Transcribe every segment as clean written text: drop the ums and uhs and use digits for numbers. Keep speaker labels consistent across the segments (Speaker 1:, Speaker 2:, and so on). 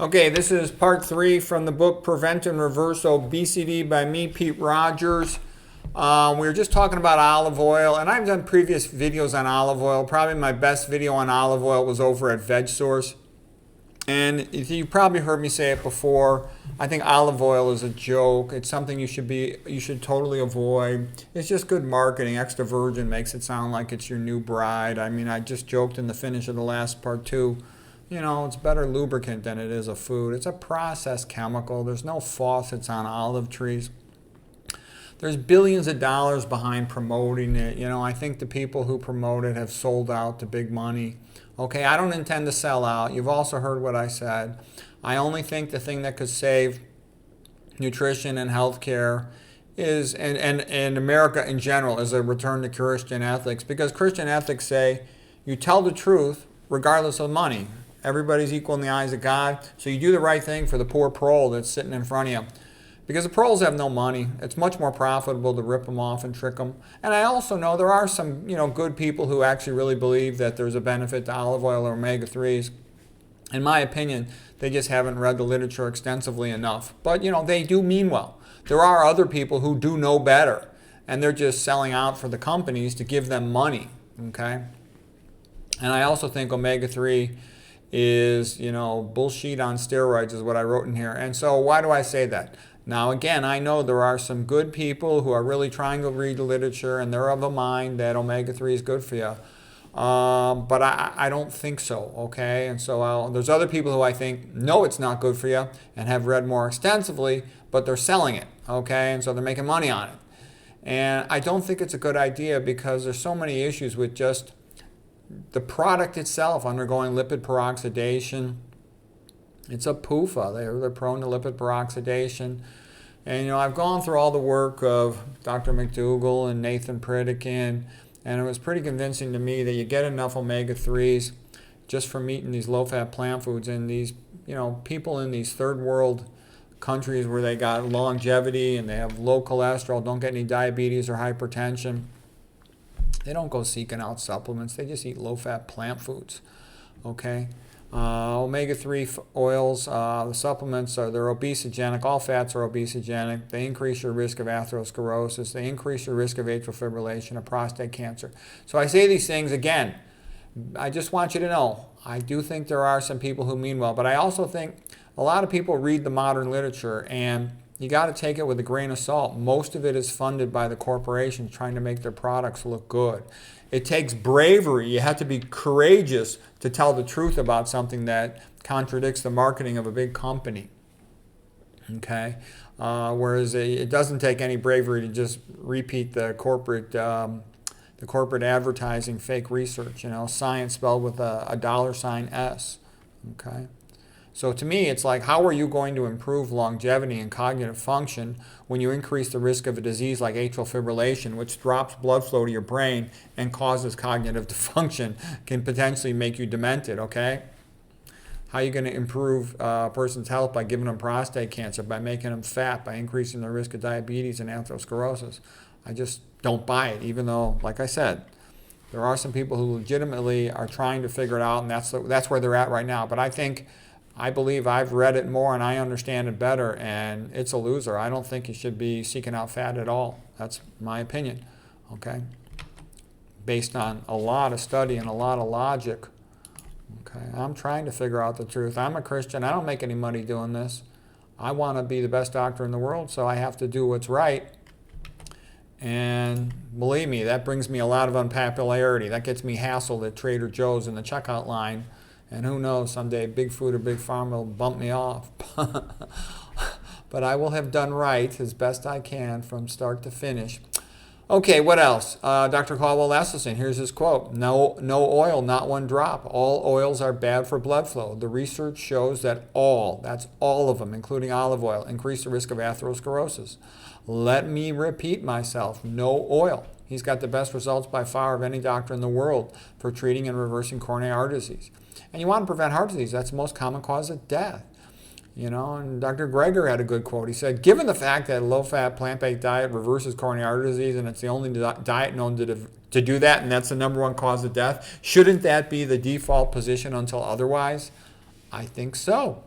Speaker 1: Okay, this is part 3 from the book Prevent and Reverse Obesity by me, Pete Rogers. We were just talking about olive oil, and I've done previous videos on olive oil. Probably my best video on olive oil was over at VegSource. And you probably heard me say it before. I think olive oil is a joke. It's something you should totally avoid. It's just good marketing. Extra virgin makes it sound like it's your new bride. I mean, I just joked in the finish of the last part too. You know, it's better lubricant than it is a food. It's a processed chemical. There's no faucets on olive trees. There's billions of dollars behind promoting it. You know, I think the people who promote it have sold out to big money. Okay, I don't intend to sell out. You've also heard what I said. I only think the thing that could save nutrition and healthcare is, and America in general, is a return to Christian ethics. Because Christian ethics say you tell the truth regardless of money. Everybody's equal in the eyes of God. So you do the right thing for the poor prole that's sitting in front of you. Because the proles have no money. It's much more profitable to rip them off and trick them. And I also know there are some, good people who actually really believe that there's a benefit to olive oil or omega-3s. In my opinion, they just haven't read the literature extensively enough. But, they do mean well. There are other people who do know better. And they're just selling out for the companies to give them money. Okay? And I also think omega-3 is, bullshit on steroids is what I wrote in here. And so why do I say that? Now, again, I know there are some good people who are really trying to read the literature, and they're of a mind that omega-3 is good for you. But I don't think so, okay? And so there's other people who I think know it's not good for you and have read more extensively, but they're selling it, okay? And so they're making money on it. And I don't think it's a good idea because there's so many issues with just the product itself undergoing lipid peroxidation. It's a PUFA. They're prone to lipid peroxidation. And, I've gone through all the work of Dr. McDougall and Nathan Pritikin, and it was pretty convincing to me that you get enough omega-3s just from eating these low-fat plant foods. And these, people in these third world countries where they got longevity and they have low cholesterol, don't get any diabetes or hypertension, they don't go seeking out supplements. They just eat low-fat plant foods, okay? Omega-3 oils, the supplements, they're obesogenic. All fats are obesogenic. They increase your risk of atherosclerosis. They increase your risk of atrial fibrillation, of prostate cancer. So I say these things again. I just want you to know, I do think there are some people who mean well, but I also think a lot of people read the modern literature, and you got to take it with a grain of salt. Most of it is funded by the corporations trying to make their products look good. It takes bravery. You have to be courageous to tell the truth about something that contradicts the marketing of a big company. Okay? Whereas it doesn't take any bravery to just repeat the corporate advertising fake research. Science spelled with a $S. Okay? So to me, it's like, how are you going to improve longevity and cognitive function when you increase the risk of a disease like atrial fibrillation, which drops blood flow to your brain and causes cognitive dysfunction, can potentially make you demented, okay? How are you going to improve a person's health by giving them prostate cancer, by making them fat, by increasing their risk of diabetes and atherosclerosis? I just don't buy it, even though, like I said, there are some people who legitimately are trying to figure it out, and that's where they're at right now. But I believe I've read it more and I understand it better, and it's a loser. I don't think you should be seeking out fat at all. That's my opinion, okay? Based on a lot of study and a lot of logic, okay? I'm trying to figure out the truth. I'm a Christian. I don't make any money doing this. I want to be the best doctor in the world, so I have to do what's right. And believe me, that brings me a lot of unpopularity. That gets me hassled at Trader Joe's in the checkout line. And who knows, someday Big Food or Big Pharma will bump me off. But I will have done right as best I can from start to finish. Okay, what else? Dr. Caldwell Esselstyn, here's his quote. No oil, not one drop. All oils are bad for blood flow. The research shows that that's all of them, including olive oil, increase the risk of atherosclerosis. Let me repeat myself. No oil. He's got the best results by far of any doctor in the world for treating and reversing coronary artery disease. And you want to prevent heart disease. That's the most common cause of death. And Dr. Greger had a good quote. He said, given the fact that a low-fat, plant-based diet reverses coronary artery disease, and it's the only diet known to do that, and that's the number one cause of death, shouldn't that be the default position until otherwise? I think so.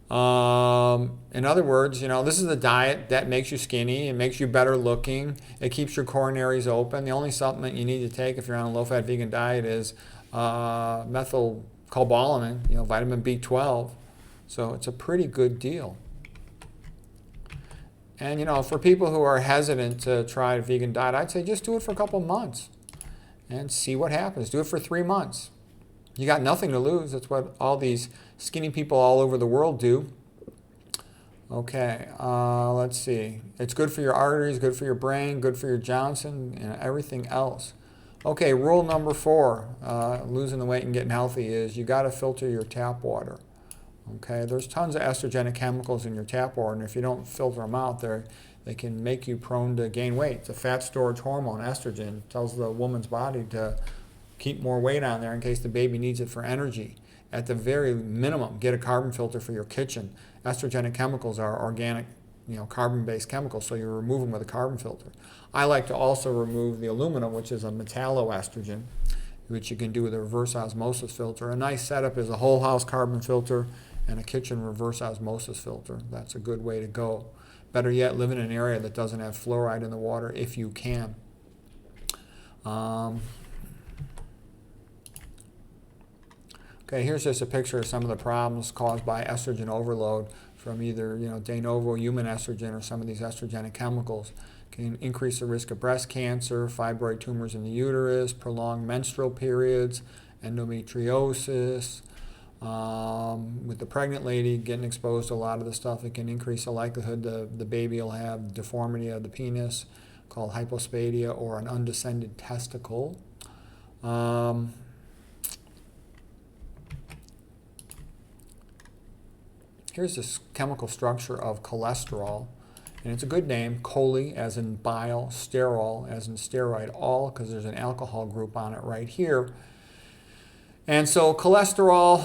Speaker 1: In other words, this is a diet that makes you skinny. It makes you better looking. It keeps your coronaries open. The only supplement you need to take if you're on a low-fat vegan diet is methylcobalamin, vitamin B12. So it's a pretty good deal. And, for people who are hesitant to try a vegan diet, I'd say just do it for a couple months and see what happens. Do it for 3 months. You got nothing to lose. That's what all these skinny people all over the world do. Okay, let's see. It's good for your arteries, good for your brain, good for your Johnson, and everything else. Okay, rule number 4, losing the weight and getting healthy is you got to filter your tap water. Okay, there's tons of estrogenic chemicals in your tap water, and if you don't filter them out, they can make you prone to gain weight. It's a fat storage hormone, estrogen. It tells the woman's body to keep more weight on there in case the baby needs it for energy. At the very minimum, get a carbon filter for your kitchen. Estrogenic chemicals are organic, carbon-based chemicals, so you remove them with a carbon filter. I like to also remove the aluminum, which is a metalloestrogen, which you can do with a reverse osmosis filter. A nice setup is a whole house carbon filter and a kitchen reverse osmosis filter. That's a good way to go. Better yet, live in an area that doesn't have fluoride in the water if you can. Okay, here's just a picture of some of the problems caused by estrogen overload from either de novo human estrogen or some of these estrogenic chemicals. Can increase the risk of breast cancer, fibroid tumors in the uterus, prolonged menstrual periods, endometriosis. With the pregnant lady getting exposed to a lot of the stuff, it can increase the likelihood the baby will have deformity of the penis called hypospadia or an undescended testicle. Here's this chemical structure of cholesterol, and it's a good name, chole as in bile, sterol as in steroid, all because there's an alcohol group on it right here. And so cholesterol,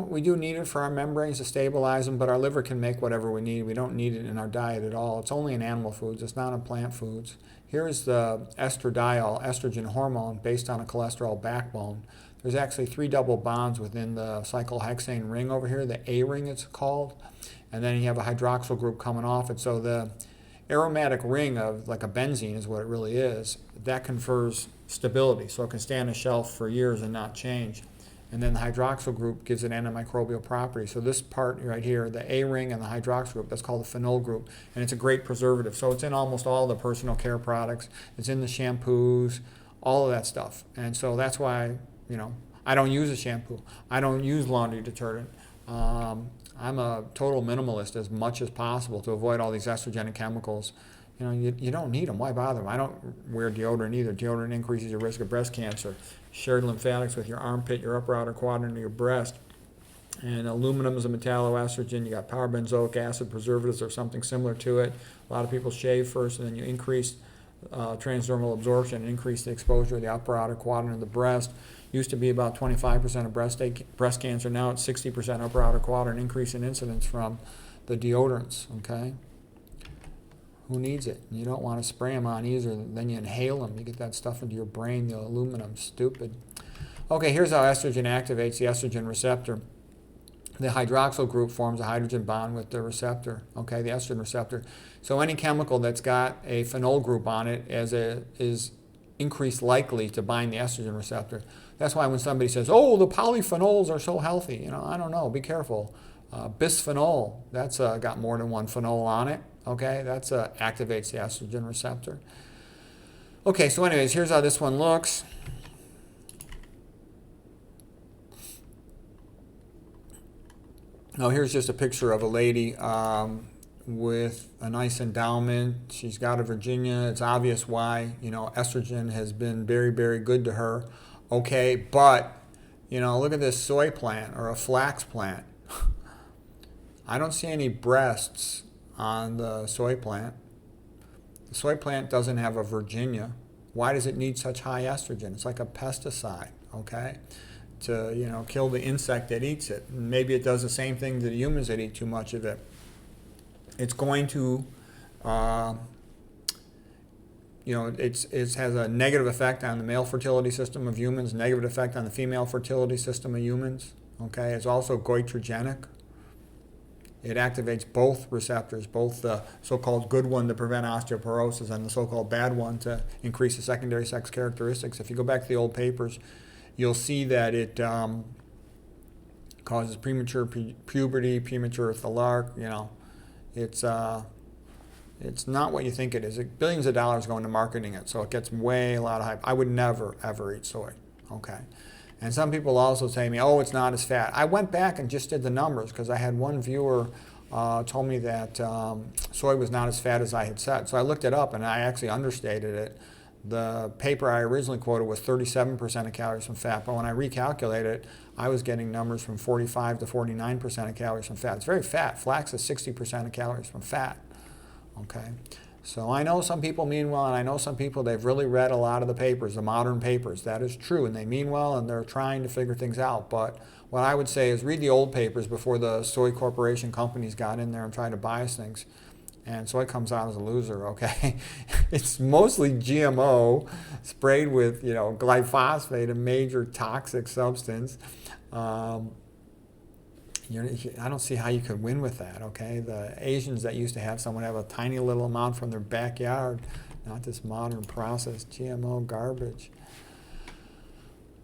Speaker 1: we do need it for our membranes to stabilize them, but our liver can make whatever we need. We don't need it in our diet at all. It's only in animal foods. It's not in plant foods. Here's the estradiol, estrogen hormone, based on a cholesterol backbone. There's actually 3 double bonds within the cyclohexane ring over here, the A ring it's called. And then you have a hydroxyl group coming off it. So the aromatic ring of like a benzene is what it really is. That confers stability, so it can stay on a shelf for years and not change. And then the hydroxyl group gives it antimicrobial properties. So this part right here, the A ring and the hydroxyl group, that's called the phenol group. And it's a great preservative. So it's in almost all the personal care products. It's in the shampoos, all of that stuff. And so that's why, I don't use a shampoo. I don't use laundry detergent. I'm a total minimalist as much as possible to avoid all these estrogenic chemicals. You don't need them. Why bother them? I don't wear deodorant either. Deodorant increases your risk of breast cancer. Shared lymphatics with your armpit, your upper outer quadrant, and your breast. And aluminum is a metalloestrogen. You got power benzoic acid preservatives or something similar to it. A lot of people shave first, and then you increase transdermal absorption and increase the exposure of the upper outer quadrant of the breast. Used to be about 25% of breast cancer. Now it's 60% upper outer quadrant increase in incidence from the deodorants, okay? Who needs it? You don't want to spray them on either. Then you inhale them. You get that stuff into your brain, the aluminum. Stupid. Okay, here's how estrogen activates the estrogen receptor. The hydroxyl group forms a hydrogen bond with the receptor, okay, the estrogen receptor. So any chemical that's got a phenol group on it is increased likely to bind the estrogen receptor. That's why when somebody says, oh, the polyphenols are so healthy, I don't know, be careful. Bisphenol, that's got more than one phenol on it. Okay, that's activates the estrogen receptor. Okay, so anyways, here's how this one looks. Now here's just a picture of a lady with a nice endowment. She's got a Virginia. It's obvious why, estrogen has been very, very good to her. Okay, but, look at this soy plant or a flax plant. I don't see any breasts on the soy plant. The soy plant doesn't have a Virginia. Why does it need such high estrogen? It's like a pesticide, okay, to kill the insect that eats it. And maybe it does the same thing to the humans that eat too much of it. It's going to, it has a negative effect on the male fertility system of humans, negative effect on the female fertility system of humans. Okay, it's also goitrogenic. It activates both receptors, both the so-called good one to prevent osteoporosis and the so-called bad one to increase the secondary sex characteristics. If you go back to the old papers, you'll see that it causes premature puberty, premature thalarc. It's not what you think it is. Billions of dollars go into marketing it, so it gets way a lot of hype. I would never, ever eat soy, okay? And some people also say to me, oh, it's not as fat. I went back and just did the numbers because I had one viewer told me that soy was not as fat as I had said. So I looked it up and I actually understated it. The paper I originally quoted was 37% of calories from fat, but when I recalculated it, I was getting numbers from 45 to 49% of calories from fat. It's very fat. Flax is 60% of calories from fat. Okay, so I know some people mean well, and I know some people, they've really read a lot of the papers, the modern papers. That is true, and they mean well, and they're trying to figure things out. But what I would say is read the old papers before the soy corporation companies got in there and tried to buy us things. And soy comes out as a loser, okay? It's mostly GMO sprayed with, glyphosate, a major toxic substance. I don't see how you could win with that, okay? The Asians that used to have someone have a tiny little amount from their backyard, not this modern processed GMO garbage.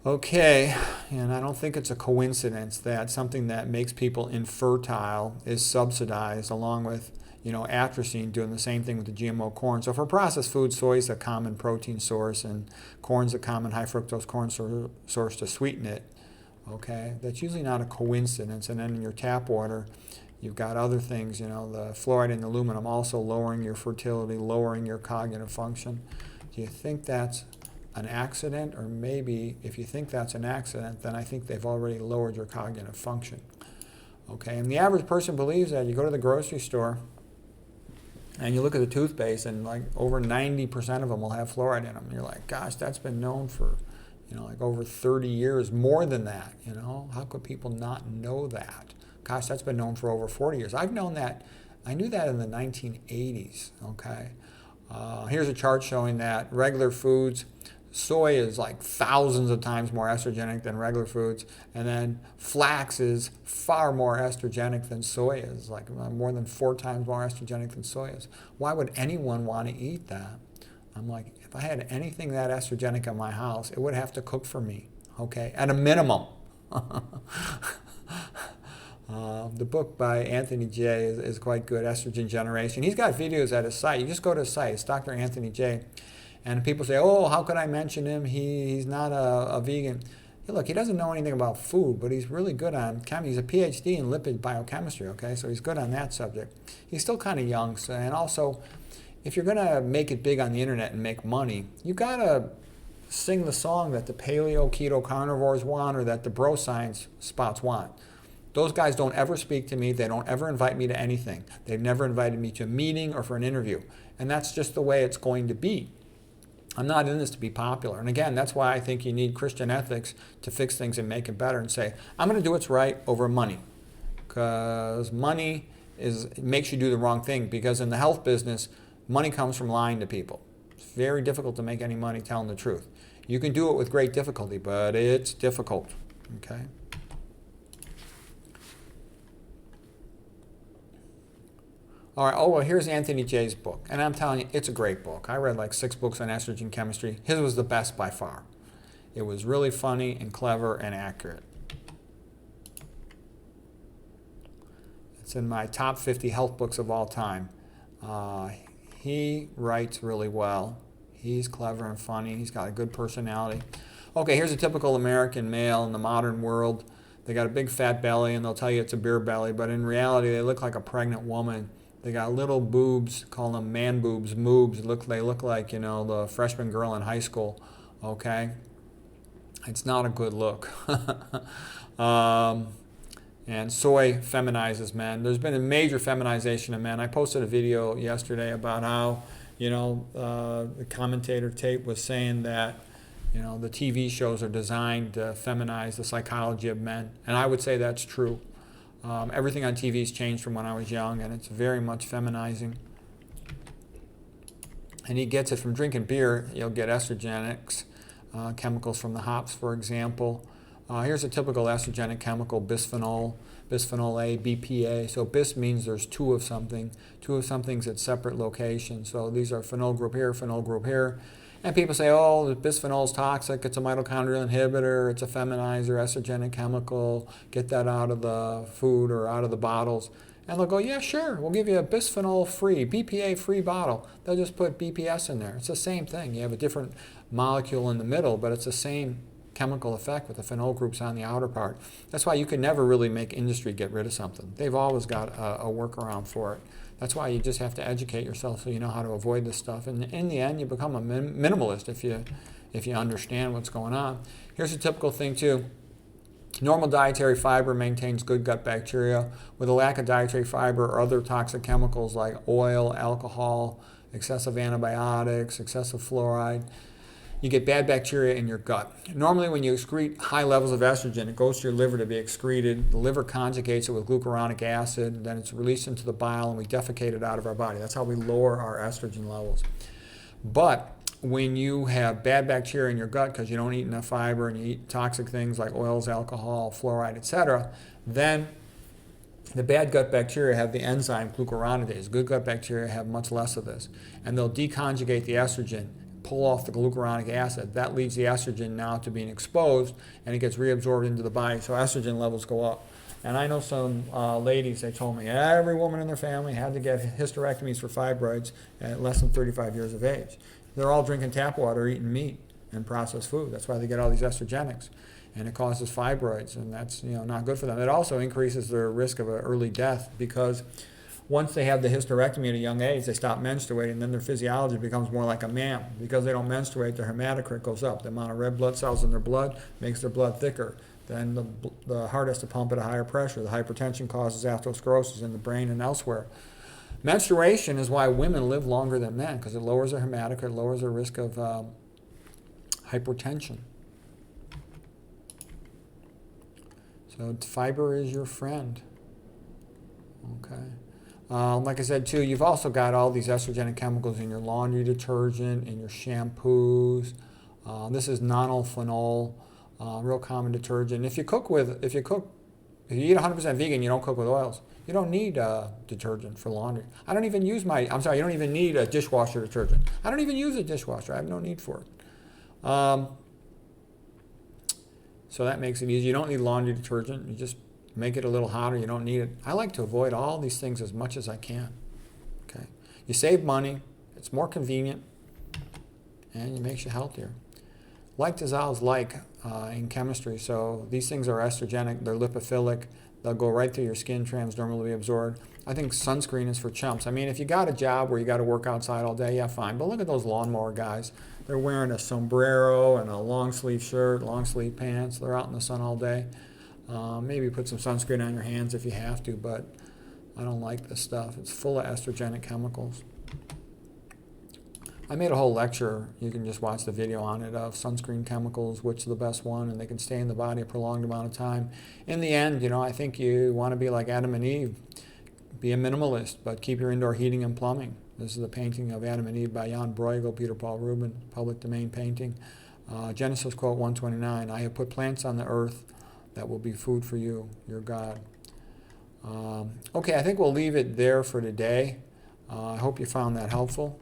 Speaker 1: Okay, and I don't think it's a coincidence that something that makes people infertile is subsidized along with, atrazine doing the same thing with the GMO corn. So for processed food, soy is a common protein source and corn's a common high fructose corn source to sweeten it. Okay, that's usually not a coincidence. And then in your tap water, you've got other things, the fluoride and aluminum also lowering your fertility, lowering your cognitive function. Do you think that's an accident? Or maybe if you think that's an accident, then I think they've already lowered your cognitive function. Okay, and the average person believes that. You go to the grocery store and you look at the toothpaste and like over 90% of them will have fluoride in them. And you're like, gosh, that's been known for like over 30 years, more than that, How could people not know that? Gosh, that's been known for over 40 years. I've known that. I knew that in the 1980s, okay? Here's a chart showing that regular foods, soy is like thousands of times more estrogenic than regular foods, and then flax is far more estrogenic than soy is, like more than 4 times more estrogenic than soy is. Why would anyone want to eat that? I'm like, if I had anything that estrogenic in my house, it would have to cook for me, okay, at a minimum. The book by Anthony J is quite good, Estrogen Generation. He's got videos at his site. You just go to his site. It's Dr. Anthony J. And people say, oh, how could I mention him? He's not a vegan. Hey, look, he doesn't know anything about food, but he's really good on chemistry. He's a PhD in lipid biochemistry, okay, so he's good on that subject. He's still kind of young, and also, if you're going to make it big on the internet and make money, you got to sing the song that the paleo, keto carnivores want or that the bro science spots want. Those guys don't ever speak to me. They don't ever invite me to anything. They've never invited me to a meeting or for an interview. And that's just the way it's going to be. I'm not in this to be popular. And again, that's why I think you need Christian ethics to fix things and make it better and say, I'm going to do what's right over money. Because money makes you do the wrong thing. Because in the health business, money comes from lying to people. It's very difficult to make any money telling the truth. You can do it with great difficulty, but it's difficult, okay? All right, well, here's Anthony J's book. And I'm telling you, it's a great book. I read like 6 books on estrogen chemistry. His was the best by far. It was really funny and clever and accurate. It's in my top 50 health books of all time. He writes really well. He's clever and funny. He's got a good personality. Okay, here's a typical American male in the modern world. They got a big fat belly, and they'll tell you it's a beer belly, but in reality, they look like a pregnant woman. They got little boobs, call them man boobs, moobs. They look like, the freshman girl in high school, okay? It's not a good look. And soy feminizes men. There's been a major feminization of men. I posted a video yesterday about how, the commentator tape was saying that, the TV shows are designed to feminize the psychology of men. And I would say that's true. Everything on TV has changed from when I was young, and it's very much feminizing. And he gets it from drinking beer. You'll get estrogenics, chemicals from the hops, for example. Here's a typical estrogenic chemical, bisphenol, bisphenol A, BPA. So bis means there's two of something's at separate locations. So these are phenol group here, phenol group here. And people say, oh, the bisphenol is toxic, it's a mitochondrial inhibitor, it's a feminizer, estrogenic chemical, get that out of the food or out of the bottles. And they'll go, yeah, sure, we'll give you a bisphenol-free, BPA-free bottle. They'll just put BPS in there. It's the same thing. You have a different molecule in the middle, but it's the same chemical effect with the phenol groups on the outer part. That's why you can never really make industry get rid of something. They've always got a workaround for it. That's why you just have to educate yourself so you know how to avoid this stuff. And in the end, you become a minimalist if you understand what's going on. Here's a typical thing too. Normal dietary fiber maintains good gut bacteria. With a lack of dietary fiber or other toxic chemicals like oil, alcohol, excessive antibiotics, excessive fluoride, you get bad bacteria in your gut. Normally when you excrete high levels of estrogen, it goes to your liver to be excreted. The liver conjugates it with glucuronic acid, then it's released into the bile and we defecate it out of our body. That's how we lower our estrogen levels. But when you have bad bacteria in your gut because you don't eat enough fiber and you eat toxic things like oils, alcohol, fluoride, etc., then the bad gut bacteria have the enzyme glucuronidase. Good gut bacteria have much less of this. And they'll deconjugate the estrogen, pull off the glucuronic acid. That leads the estrogen now to being exposed and it gets reabsorbed into the body, so estrogen levels go up. And I know some ladies, they told me every woman in their family had to get hysterectomies for fibroids at less than 35 years of age. They're all drinking tap water, eating meat and processed food. That's why they get all these estrogenics. And it causes fibroids, and that's not good for them. It also increases their risk of an early death because once they have the hysterectomy at a young age, they stop menstruating, then their physiology becomes more like a man. Because they don't menstruate, their hematocrit goes up. The amount of red blood cells in their blood makes their blood thicker. Then the heart has to pump at a higher pressure. The hypertension causes atherosclerosis in the brain and elsewhere. Menstruation is why women live longer than men, because it lowers their hematocrit, lowers their risk of hypertension. So fiber is your friend. Okay. Like I said too, you've also got all these estrogenic chemicals in your laundry detergent, in your shampoos. This is nonylphenol, real common detergent. If you eat 100% vegan, you don't cook with oils. You don't need detergent for laundry. You don't even need a dishwasher detergent. I don't even use a dishwasher. I have no need for it. So that makes it easy. You don't need laundry detergent. You just make it a little hotter. You don't need it. I like to avoid all these things as much as I can. Okay. You save money. It's more convenient. And it makes you healthier. Like dissolves like in chemistry. So these things are estrogenic. They're lipophilic. They'll go right through your skin, transdermally absorbed. I think sunscreen is for chumps. I mean, if you got a job where you got to work outside all day, yeah, fine. But look at those lawnmower guys. They're wearing a sombrero and a long sleeve shirt, long sleeve pants. They're out in the sun all day. Maybe put some sunscreen on your hands if you have to, but I don't like this stuff. It's full of estrogenic chemicals. I made a whole lecture, you can just watch the video on it, of sunscreen chemicals, which is the best one, and they can stay in the body a prolonged amount of time. In the end, I think you want to be like Adam and Eve. Be a minimalist, but keep your indoor heating and plumbing. This is a painting of Adam and Eve by Jan Bruegel, Peter Paul Rubin, public domain painting. Genesis quote 129, I have put plants on the earth that will be food for you, your God. Okay, I think we'll leave it there for today. I hope you found that helpful.